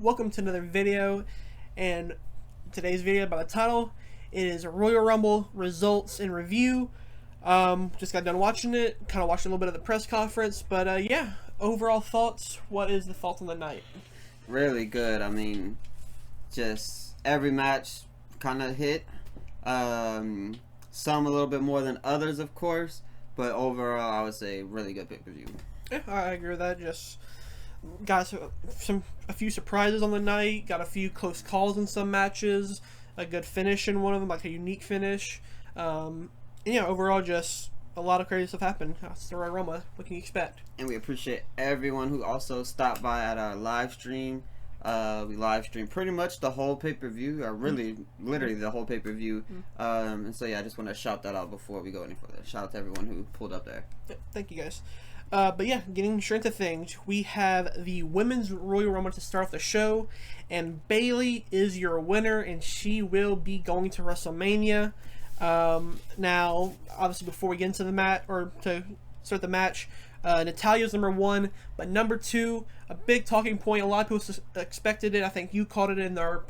welcome to another video. And today's video, by the title, it is Royal Rumble results and review. Just got done watching it, kind of watched a little bit of the press conference, but yeah, overall thoughts. What is the thoughts on the night? Really good. I mean, just every match kind of hit. Some a little bit more than others, of course, but overall, I would say really good pay-per-view. Yeah, I agree with that. Just got a few surprises on the night. Got a few close calls in some matches. A good finish in one of them, like a unique finish. And yeah, overall, just a lot of crazy stuff happened. That's the Royal Rumble. What can you expect? And we appreciate everyone who also stopped by at our live stream. We live streamed pretty much the whole pay-per-view, or really, literally the whole pay-per-view. And so yeah, I just want to shout that out before we go any further. Shout out to everyone who pulled up there. Yeah, thank you guys. But yeah, getting straight into things, we have the Women's Royal Rumble to start off the show, and Bayley is your winner, and she will be going to WrestleMania. Now, obviously, before we get into the match, or to start the match, Natalya's number one, but number two, a big talking point. A lot of people expected it. I think you called it in our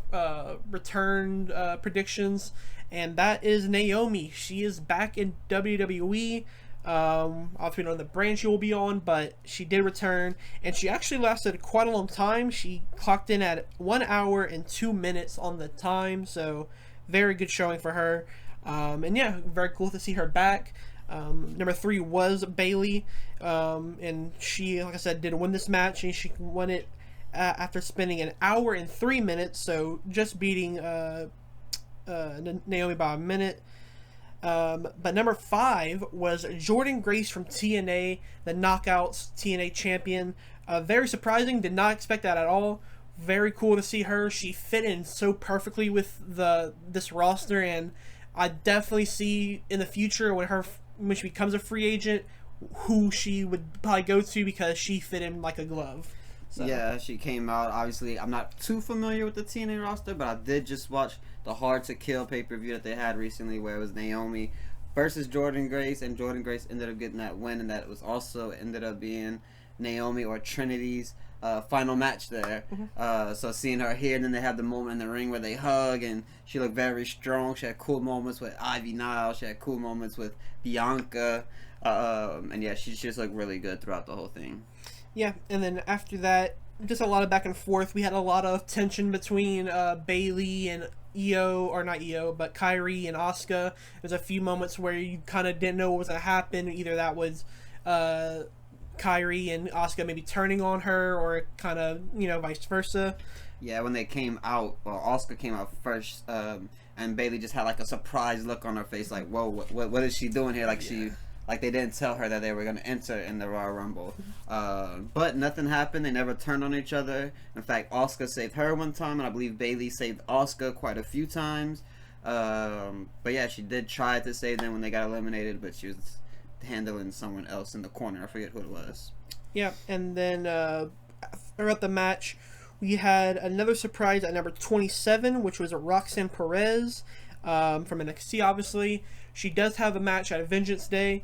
return predictions, and that is Naomi. She is back in WWE. Obviously, we don't know the brand she will be on, but she did return, and she actually lasted quite a long time. She clocked in at 1 hour and 2 minutes on the time, so very good showing for her. And yeah, very cool to see her back. Number three was Bayley, and she, like I said, did win this match, and she won it after spending 1 hour and 3 minutes, so just beating Naomi by a minute. But number five was Jordynne Grace from TNA, the Knockouts TNA champion. Very surprising, did not expect that at all. Very cool to see her. She fit in so perfectly with this roster, and I definitely see in the future when she becomes a free agent who she would probably go to, because she fit in like a glove. So. Yeah, she came out. Obviously, I'm not too familiar with the TNA roster, but I did just watch the Hard to Kill pay-per-view that they had recently, where it was Naomi versus Jordynne Grace, and Jordynne Grace ended up getting that win, and that was also ended up being Naomi or Trinity's final match there. So seeing her here, and then they had the moment in the ring where they hug, and she looked very strong. She had cool moments with Ivy Nile. She had cool moments with Bianca. And yeah, she just looked really good throughout the whole thing. Yeah, and then after that, just a lot of back and forth. We had a lot of tension between Bayley and not Io, but Kairi and Asuka. There's a few moments where you kind of didn't know what was going to happen. Either that was Kairi and Asuka maybe turning on her, or kind of, vice versa. Yeah, when they came out, well, Asuka came out first, and Bayley just had like a surprised look on her face, like, whoa, what is she doing here? Like they didn't tell her that they were going to enter in the Royal Rumble. But nothing happened. They never turned on each other. In fact, Asuka saved her one time, and I believe Bayley saved Asuka quite a few times. But yeah, she did try to save them when they got eliminated, but she was handling someone else in the corner. I forget who it was. Yeah, and then throughout the match, we had another surprise at number 27, which was Roxanne Perez from NXT, obviously. She does have a match at Vengeance Day.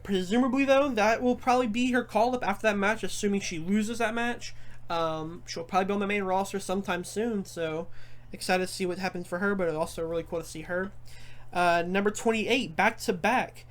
Presumably, though, that will probably be her call-up after that match, assuming she loses that match. She'll probably be on the main roster sometime soon, so excited to see what happens for her, but also really cool to see her. Number 28, back-to-back,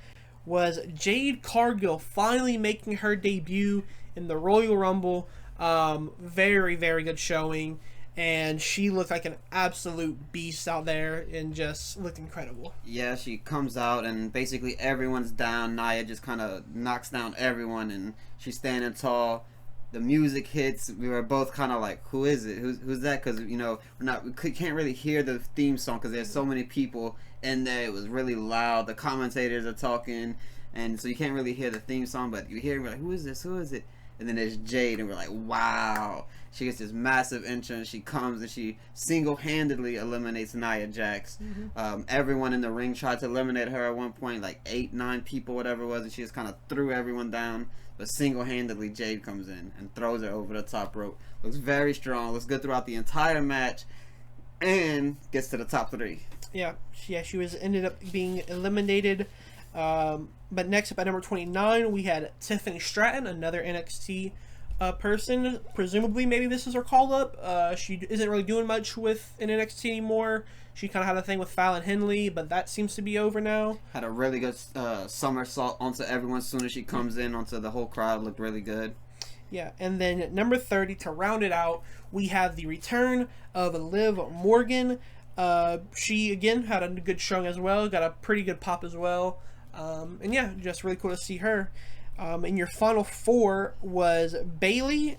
was Jade Cargill finally making her debut in the Royal Rumble. Very, very good showing. And she looked like an absolute beast out there and just looked incredible. Yeah, she comes out and basically everyone's down. Nia just kind of knocks down everyone, and she's standing tall. The music hits. We were both kind of like, who is it? Who's that? Because, we can't really hear the theme song because there's so many people in there. It was really loud. The commentators are talking, and so you can't really hear the theme song, but you hear, we're like, who is this? Who is it? And then there's Jade, and we're like, wow. She gets this massive entrance. She comes, and she single-handedly eliminates Nia Jax. Everyone in the ring tried to eliminate her at one point, like 8, 9 people, whatever it was, and she just kind of threw everyone down. But single-handedly, Jade comes in and throws her over the top rope. Looks very strong. Looks good throughout the entire match, and gets to the top 3. Yeah, she ended up being eliminated. But next up at number 29, we had Tiffany Stratton, another NXT person. Presumably, maybe this is her call up. She isn't really doing much with in NXT anymore. She kind of had a thing with Fallon Henley, but that seems to be over now. Had a really good somersault onto everyone as soon as she comes in, onto the whole crowd. Looked really good. Yeah, and then number 30, to round it out, we have the return of Liv Morgan. She, again, had a good showing as well. Got a pretty good pop as well. And yeah, just really cool to see her. And your final four was Bayley,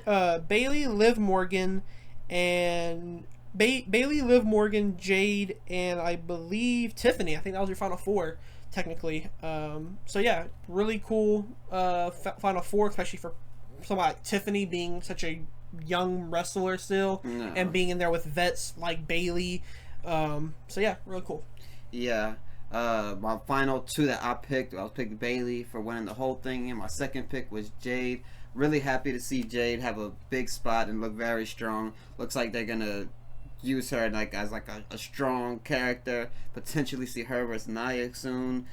Liv Morgan, and Bayley, Liv Morgan, Jade, and I believe Tiffany. I think that was your final four, technically. So yeah, really cool final four, especially for someone like Tiffany being such a young wrestler still, and being in there with vets like Bayley. So yeah, really cool. Yeah. My final two that I picked, I picked Bayley for winning the whole thing, and my second pick was Jade. Really happy to see Jade have a big spot and look very strong. Looks like they're gonna use her as a strong character. Potentially see her versus Nia soon,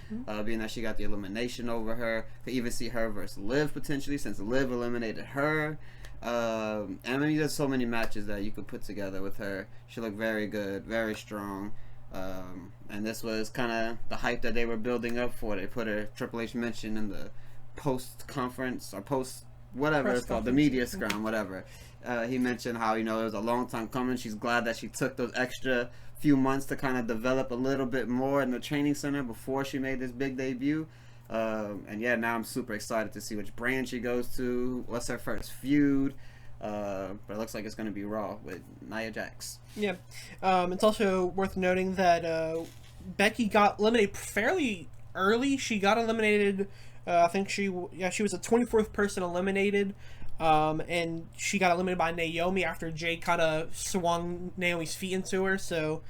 being that she got the elimination over her. Could even see her versus Liv potentially, since Liv eliminated her. And I mean, there's so many matches that you could put together with her. She looked very good, very strong. And this was kind of the hype that they were building up for. They put a Triple H mention in the post conference or post whatever it's called, the media scrum, whatever. He mentioned how, it was a long time coming. She's glad that she took those extra few months to kind of develop a little bit more in the training center before she made this big debut. And yeah, now I'm super excited to see which brand she goes to. What's her first feud? But it looks like it's going to be Raw with Nia Jax. Yeah. It's also worth noting that Becky got eliminated fairly early. She got eliminated. I think she was the 24th person eliminated. And she got eliminated by Naomi after Jay kind of swung Naomi's feet into her. So,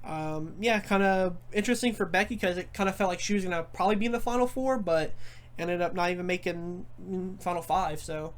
yeah, kind of interesting for Becky because it kind of felt like she was going to probably be in the final four, but ended up not even making final five. So,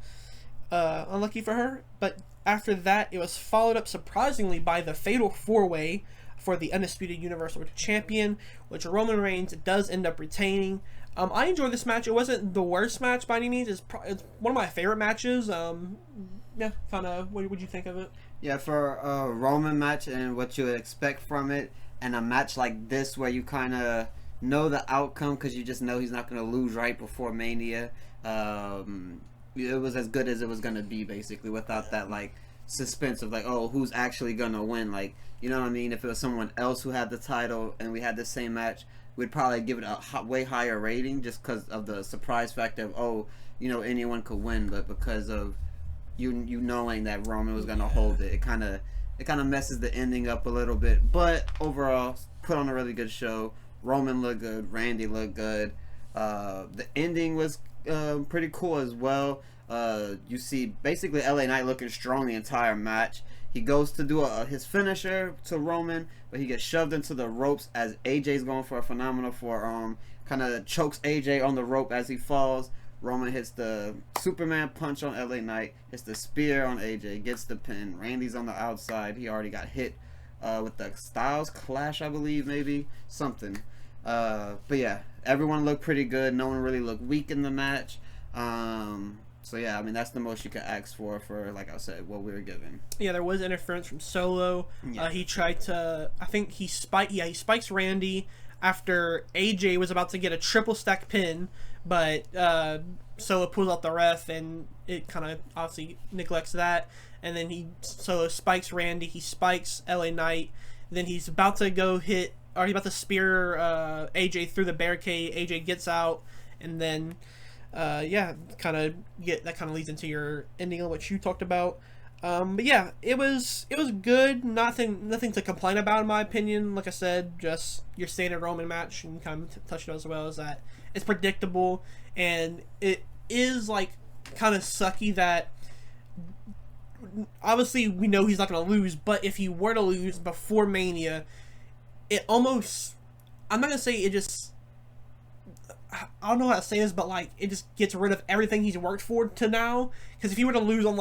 unlucky for her. But after that, it was followed up surprisingly by the Fatal 4-Way for the Undisputed Universal Champion, which Roman Reigns does end up retaining. I enjoyed this match. It wasn't the worst match by any means. It's one of my favorite matches. Yeah, kind of. What would you think of it? Yeah, for a Roman match and what you would expect from it, and a match like this where you kind of know the outcome because you just know he's not going to lose right before Mania. It was as good as it was going to be, basically, without that suspense of who's actually going to win. You know what I mean? If it was someone else who had the title and we had the same match, we'd probably give it a way higher rating just because of the surprise factor of anyone could win. But because of you knowing that Roman was gonna hold it, it kind of messes the ending up a little bit. But overall, put on a really good show. Roman looked good, Randy looked good. The ending was pretty cool as well. You see basically LA Knight looking strong the entire match. He goes to do his finisher to Roman, but he gets shoved into the ropes as AJ's going for a phenomenal forearm. Kind of chokes AJ on the rope as he falls. Roman hits the Superman punch on LA Knight, hits the spear on AJ, gets the pin. Randy's on the outside. He already got hit with the Styles Clash, I believe, maybe. Something. But yeah, everyone looked pretty good. No one really looked weak in the match. So yeah, I mean, that's the most you could ask for like I said, what we were given. Yeah, there was interference from Solo. Yeah. He tried to, I think he spikes Randy after AJ was about to get a triple stack pin, but Solo pulls out the ref and it kind of obviously neglects that. And then Solo spikes Randy, he spikes LA Knight, then he's about to go hit, or he's about to spear AJ through the barricade. AJ gets out, and then that kind of leads into your ending on what you talked about. But yeah, it was good. Nothing to complain about in my opinion. Like I said, just your standard Roman match, and kind of touched on as well, is that it's predictable, and it is kind of sucky that obviously we know he's not going to lose, but if he were to lose before Mania, it almost, I'm not going to say it just, I don't know how to say this, but it just gets rid of everything he's worked for to now. Because if he were to lose on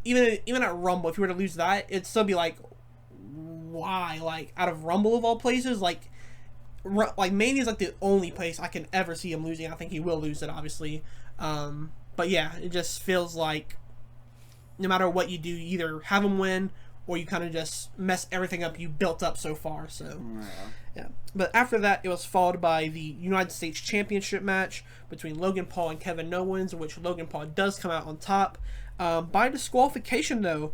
even at Rumble, if he were to lose that, it'd still be why? Out of Rumble of all places, Mania's the only place I can ever see him losing. I think he will lose it, obviously. But yeah, it just feels like no matter what you do, you either have them win or you kind of just mess everything up you built up so far. So, yeah. But after that, it was followed by the United States Championship match between Logan Paul and Kevin Owens, in which Logan Paul does come out on top by disqualification, though,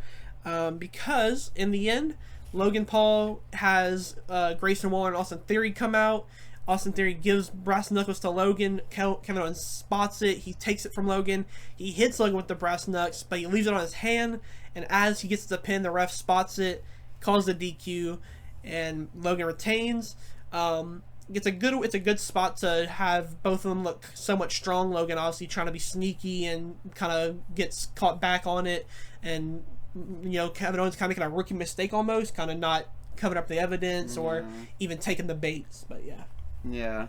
because in the end, Logan Paul has Grayson Waller and Austin Theory come out. Austin Theory gives brass knuckles to Logan. Kevin Owens spots it. He takes it from Logan. He hits Logan with the brass knucks, but he leaves it on his hand. And as he gets the pin, the ref spots it, calls the DQ, and Logan retains. It's a good spot to have both of them look somewhat strong. Logan obviously trying to be sneaky and kind of gets caught back on it, and Kevin Owens kind of making a rookie mistake almost, kind of not covering up the evidence or even taking the baits. But yeah,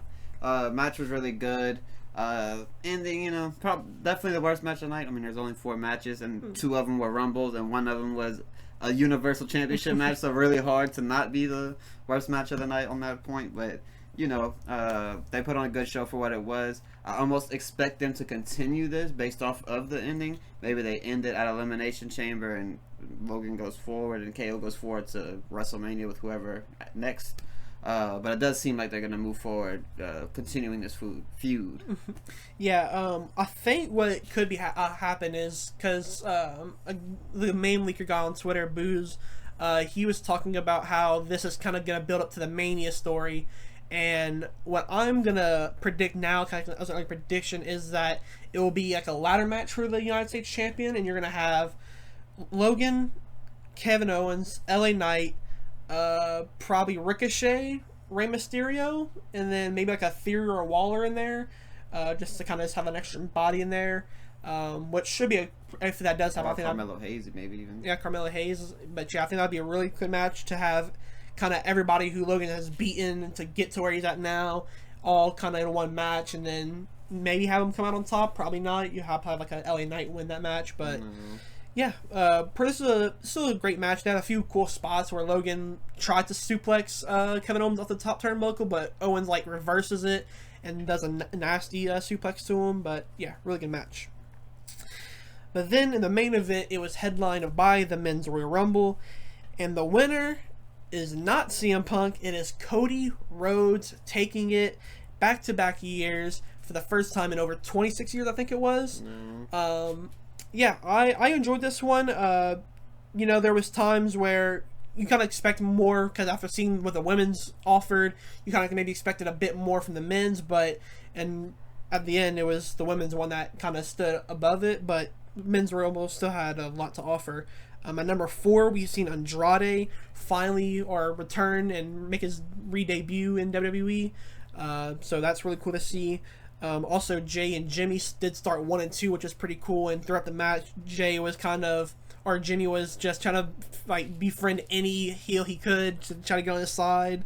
match was really good. Ending, definitely the worst match of the night. I mean, there's only 4 matches, and 2 of them were Rumbles, and 1 of them was a Universal Championship match, so really hard to not be the worst match of the night on that point. But, they put on a good show for what it was. I almost expect them to continue this based off of the ending. Maybe they end it at Elimination Chamber, and Logan goes forward, and KO goes forward to WrestleMania with whoever next. But it does seem like they're going to move forward, continuing this feud. Yeah, I think what could be happen is because the main leaker guy on Twitter, Booze, he was talking about how this is kind of going to build up to the Mania story. And what I'm going to predict now, kind of as a prediction, is that it will be like a ladder match for the United States Champion, and you're going to have Logan, Kevin Owens, LA Knight, probably Ricochet, Rey Mysterio, and then maybe like a Theory or a Waller in there, just to kind of have an extra body in there. What should be if that does happen, I think Carmelo Hayes maybe even. Yeah, Carmelo Hayes. But yeah, I think that'd be a really good match to have kind of everybody who Logan has beaten to get to where he's at now, all kind of in one match, and then maybe have him come out on top. Probably not. You have to have like a LA Knight win that match, but. Yeah, this is a great match. They had a few cool spots where Logan tried to suplex Kevin Owens off the top turnbuckle, but Owens reverses it and does a nasty suplex to him. But yeah, really good match. But then in the main event, it was headlined by the Men's Royal Rumble, and the winner is not CM Punk. It is Cody Rhodes taking it back-to-back years for the first time in over 26 years, I think it was. Yeah, I enjoyed this one. There was times where you kind of expect more, because after seeing what the women's offered, you kind of maybe expected a bit more from the men's, and at the end, it was the women's one that kind of stood above it, but men's Royal Rumble still had a lot to offer. At number 4, we've seen Andrade finally return and make his re-debut in WWE, so that's really cool to see. Also, Jay and Jimmy did start 1 and 2, which is pretty cool. And throughout the match, Jimmy was just trying to befriend any heel he could to try to get on his side.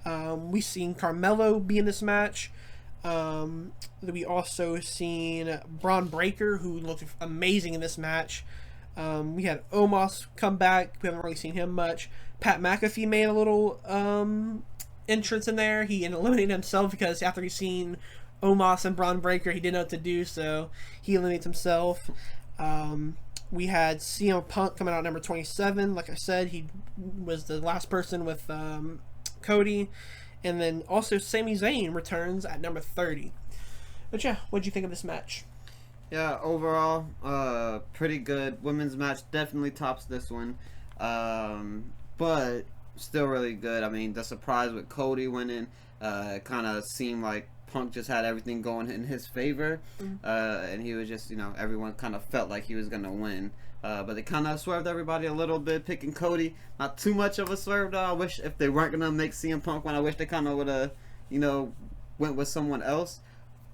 We seen Carmelo be in this match. We also seen Braun Breaker, who looked amazing in this match. We had Omos come back. We haven't really seen him much. Pat McAfee made a little entrance in there. He eliminated himself because after he's seen Omos and Braun Breaker, he didn't know what to do, so he eliminates himself. We had CM Punk coming out at number 27. Like I said, he was the last person with Cody. And then also Sami Zayn returns at number 30. But yeah, what'd you think of this match? Yeah, overall, pretty good. Women's match definitely tops this one. But still really good. I mean, the surprise with Cody winning kind of seemed like Punk just had everything going in his favor, and he was just, everyone kind of felt like he was going to win. But they kind of swerved everybody a little bit, picking Cody. Not too much of a swerve, though. I wish if they weren't going to make CM Punk win, I wish they kind of would have, went with someone else.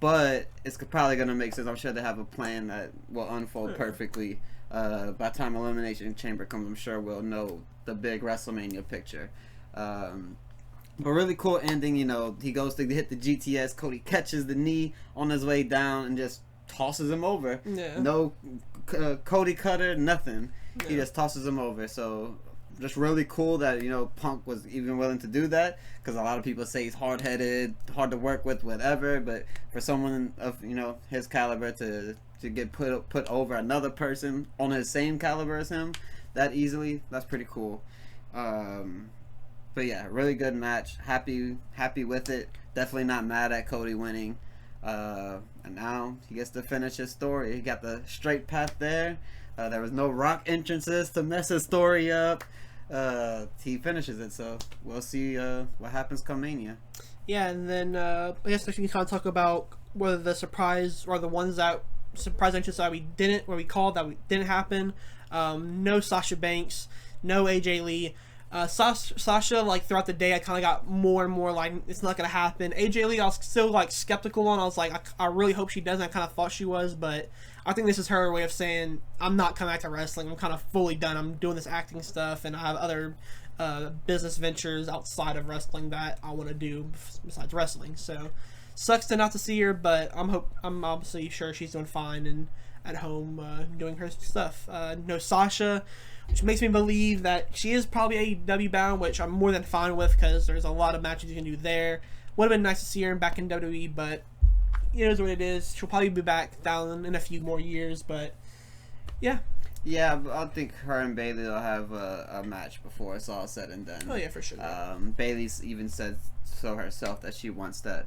But it's probably going to make sense. I'm sure they have a plan that will unfold perfectly. By the time Elimination Chamber comes, I'm sure we'll know the big WrestleMania picture. But really cool ending, he goes to hit the GTS. Cody catches the knee on his way down and just tosses him over. Yeah. No Cody cutter, nothing. Yeah. He just tosses him over. So just really cool that, Punk was even willing to do that, because a lot of people say he's hard-headed, hard to work with, whatever. But for someone of, his caliber to to get put over another person on the same caliber as him that easily. That's pretty cool. But yeah, really good match. Happy with it. Definitely not mad at Cody winning. And now he gets to finish his story. He got the straight path there. There was no Rock entrances to mess his story up. He finishes it, so we'll see what happens come Mania. Yeah, and then I guess we can kind of talk about whether the surprise or the ones that surprise entrances that we called that didn't happen. No Sasha Banks, no AJ Lee. Sasha, like, throughout the day, I kind of got more and more like, it's not going to happen. AJ Lee, I was still, like, skeptical on. I was like, I really hope she doesn't. I kind of thought she was, but I think this is her way of saying, I'm not coming back to wrestling. I'm kind of fully done. I'm doing this acting stuff, and I have other business ventures outside of wrestling that I want to do besides wrestling. So, sucks to not to see her, but I'm obviously sure she's doing fine and at home doing her stuff. No Sasha, which makes me believe that she is probably AEW bound, which I'm more than fine with because there's a lot of matches you can do there. Would have been nice to see her back in WWE, but it is what it is. She'll probably be back down in a few more years, but yeah. Yeah, I think her and Bayley will have a match before it's all said and done. Oh yeah, for sure. Bayley's even said so herself that she wants that,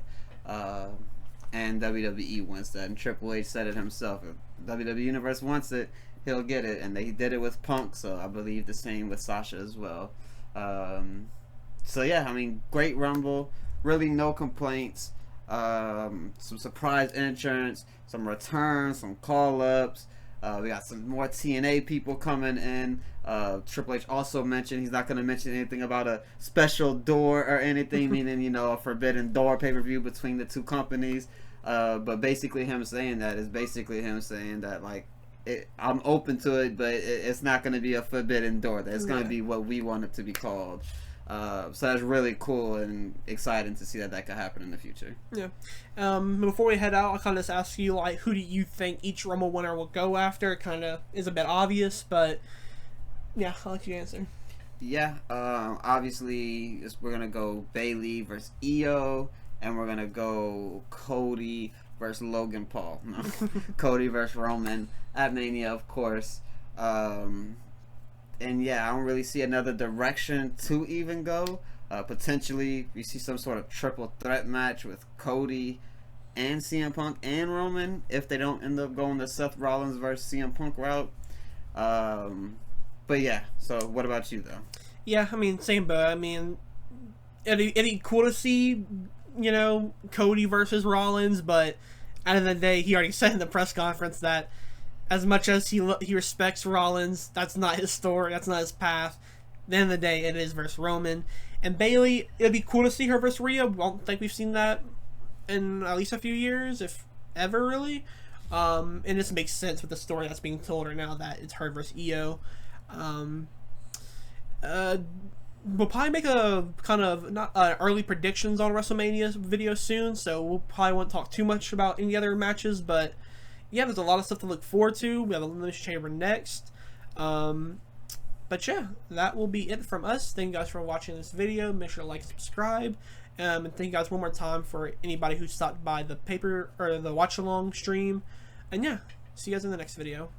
and WWE wants that, and Triple H said it himself. If WWE Universe wants it, he'll get it, and they did it with Punk, so I believe the same with Sasha as well. So yeah, I mean, great Rumble, really no complaints. Some surprise entrance, some returns, some call-ups. We got some more TNA people coming in. Triple H also mentioned he's not going to mention anything about a special door or anything, meaning, a forbidden door pay-per-view between the two companies. But basically him saying that is basically him saying that, like, I'm open to it, but it's not going to be a forbidden door. It's going to be what we want it to be called. So that's really cool and exciting to see that could happen in the future. Yeah. Before we head out, I'll kind of just ask you, like, who do you think each Rumble winner will go after? It kind of is a bit obvious, but yeah, I'll let you answer. Yeah. Obviously, we're gonna go Bayley versus Io, and we're gonna go Cody versus Logan Paul. No, Cody versus Roman at Mania, of course. And yeah, I don't really see another direction to even go. Potentially, we see some sort of triple threat match with Cody and CM Punk and Roman if they don't end up going the Seth Rollins versus CM Punk route. But yeah, so what about you though? Yeah, I mean, same boat. I mean, it'd be cool to see, Cody versus Rollins, but at the end of the day, he already said in the press conference that as much as he respects Rollins, that's not his story, that's not his path. At the end of the day, it is versus Roman. And Bayley, it'd be cool to see her versus Rhea. I don't think we've seen that in at least a few years, if ever, really. And this makes sense with the story that's being told right now that it's her versus Io. We'll probably make a kind of not early predictions on WrestleMania video soon, so we'll probably won't talk too much about any other matches, but yeah, there's a lot of stuff to look forward to. We have Elimination Chamber next. But yeah, that will be it from us. Thank you guys for watching this video. Make sure to like and subscribe. And thank you guys one more time for anybody who stopped by the watch along stream. And yeah, see you guys in the next video.